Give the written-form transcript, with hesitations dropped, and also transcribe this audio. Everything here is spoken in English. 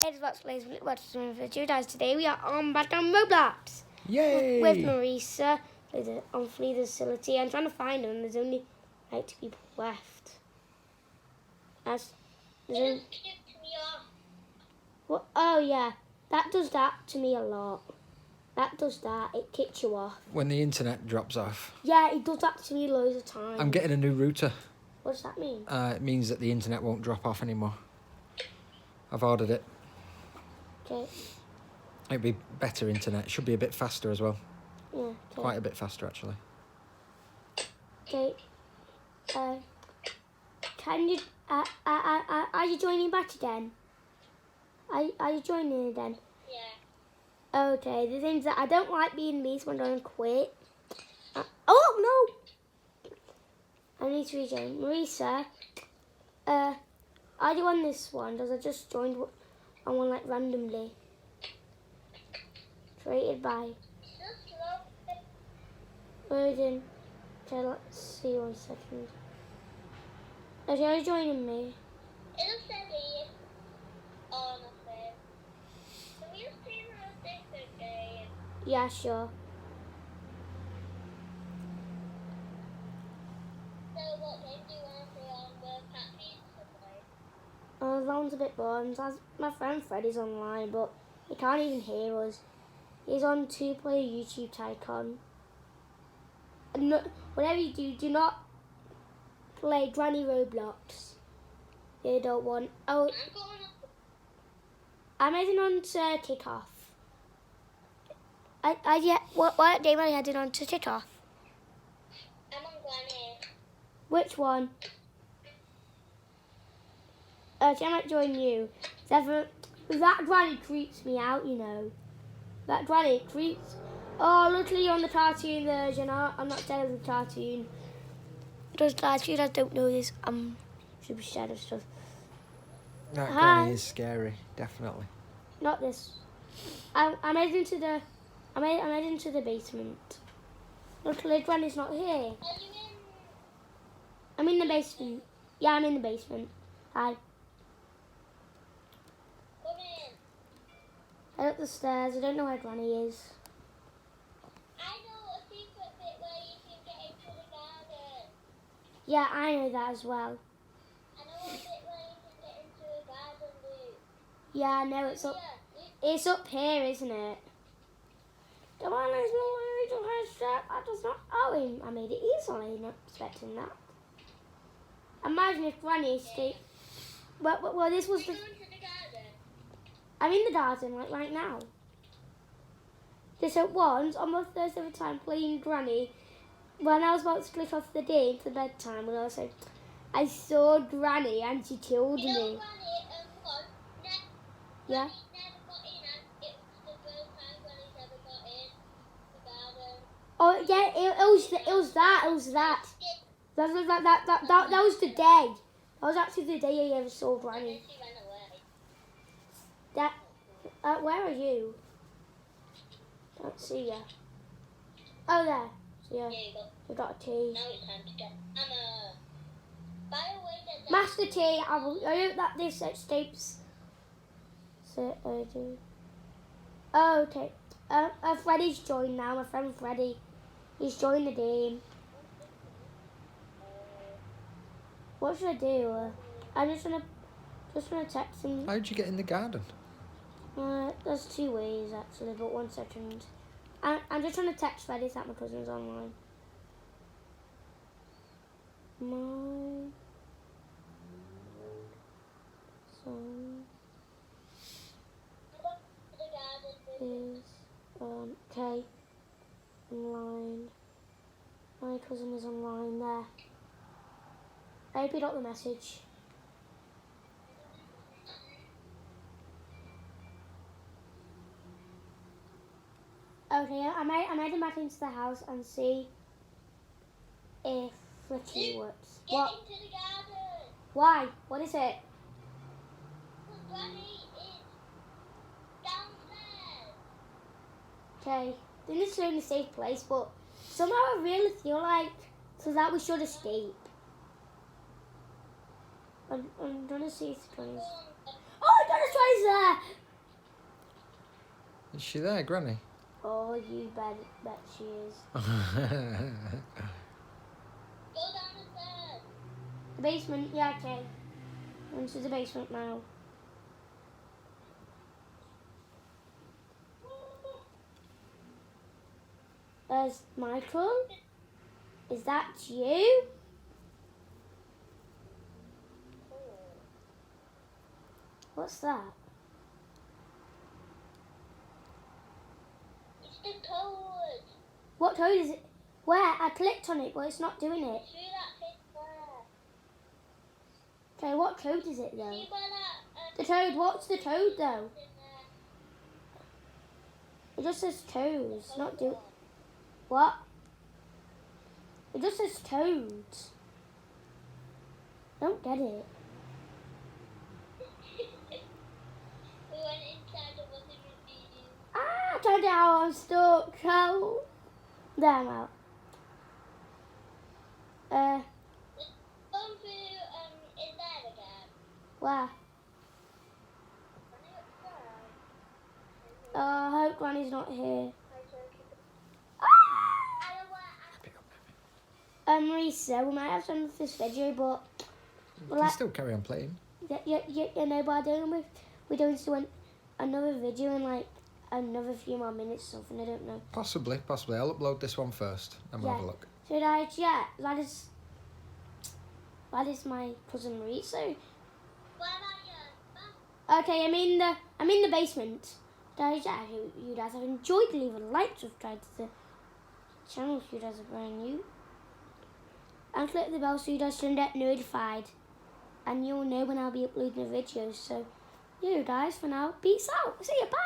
Hey, it's Lazerbeam Luke and LightningBoltonRisa. Today we are on back on Roblox. Yay! With Marisa on Flea's facility. I'm trying to find them. There's only 8 people left. It just kicked me off. What? Oh yeah, that does that to me a lot. That does that. It kicks you off. When the internet drops off. Yeah, it does that to me loads of times. I'm getting a new router. What does that mean? It means that the internet won't drop off anymore. I've ordered it. Okay. It'd be better internet. Should be a bit faster as well. Yeah. Okay. Quite a bit faster actually. Okay. Can you? Are you joining back again? Are you joining again? Yeah. Okay. The things that I don't like being these when I don't quit. Oh no! I need to rejoin. Marisa, are you on this one? Because I just joined on one like randomly. Created by. Just love it. Virgin. Okay, let's see 1 second. Okay, are you joining me? It'll say me on a thing. Can you see the different game? Yeah, sure. So what game do you want to play on the caffeine today? Oh, that one's a bit boring. My friend Freddy's online, but he can't even hear us. He's on 2-player YouTube Tycoon. No, whatever you do not play Granny Roblox. They don't want. Oh, I'm going up. I'm heading on to Kickoff. What game are you heading on to Kickoff? I'm on Granny. Which one? Okay, I might join you. That Granny creeps me out, you know. That Granny creeps. Oh, luckily you're on the cartoon version. I'm not scared of the cartoon. Those cartoons, I don't know this. Should be scared of stuff. That Hi. granny is scary, definitely. Not this. I'm heading to the. I'm heading to the basement. Luckily, Granny's not here. Are you in? I'm in the basement. Yeah, I'm in the basement. Hi. Come in. Head up the stairs. I don't know where Granny is. I know a secret bit where you can get into the garden. Yeah, I know that as well. I know a bit where you can get into the garden, Luke. Yeah, I know it's up. Yeah, Luke. It's up here, isn't it? Come on, there's no way to hide that. That does not. Oh, I made it easily. Not expecting that. Imagine if Granny escaped. Well, this was the. Are you going to the garden? I'm in the garden, like right now. This at once, on my first ever time playing Granny, when I was about to click off the day into bedtime, when I saw Granny and she killed You know, me. Granny, what? Yeah. Granny never got in, and it was the first time Granny's ever got in the garden. Oh yeah, it was that. That was the day. That was actually the day I ever saw And then Granny. she ran away. Where are you? Don't see ya. Oh, there. See ya. There you go. We got a tea. Now it's time to get Emma. By the way, there's Master Tea. I hope that this escapes. So I do. Oh, okay. Freddy's joined now. My friend Freddy. He's joined the game. What should I do? I'm just gonna text him. How'd you get in the garden? There's 2 ways actually, but 1 second. I'm just trying to text Freddy that my cousin's online. My son is okay. Online. My cousin is online there. I hope you got the message. Okay, I'm heading back into the house and see if Flicky works. Get What? into the garden. Why? What is it? Because Granny is downstairs. Okay, this is in a safe place, but somehow I really feel like that we should escape. I'm gonna see if Tony's. Oh, I got a Tony's there! Is she there, Granny? Oh, you bet she is. Go down the stairs. The basement, yeah, okay. Into the basement now. There's Michael. Is that you? What's that? It's the toad. What toad is it? Where? I clicked on it, but it's not doing it. See that thing there? Okay, what toad is it though? See where that The toad, what's the toad though? in there? It just says toes, not do. What? It just says toads. I don't get it. We went inside the water machine. Ah, turn down, I'm stuck. Help. There, I'm out. Come to in there again. Where? I hope Granny's not here. Risa, we might have some of this video, but You can still carry on playing. yeah, no, but I don't know if we're doing another video in like another few more minutes or something. I don't know. Possibly. I'll upload this one first, and we'll have a look. So that is my cousin Risa. Where are you? Okay, I'm in the basement. Guys, I hope you guys have enjoyed. Leave a like, subscribe to the channel if you guys are brand new, and click the bell so you guys can get notified, and you'll know when I'll be uploading a video. So, you guys, for now, peace out. See you, bye.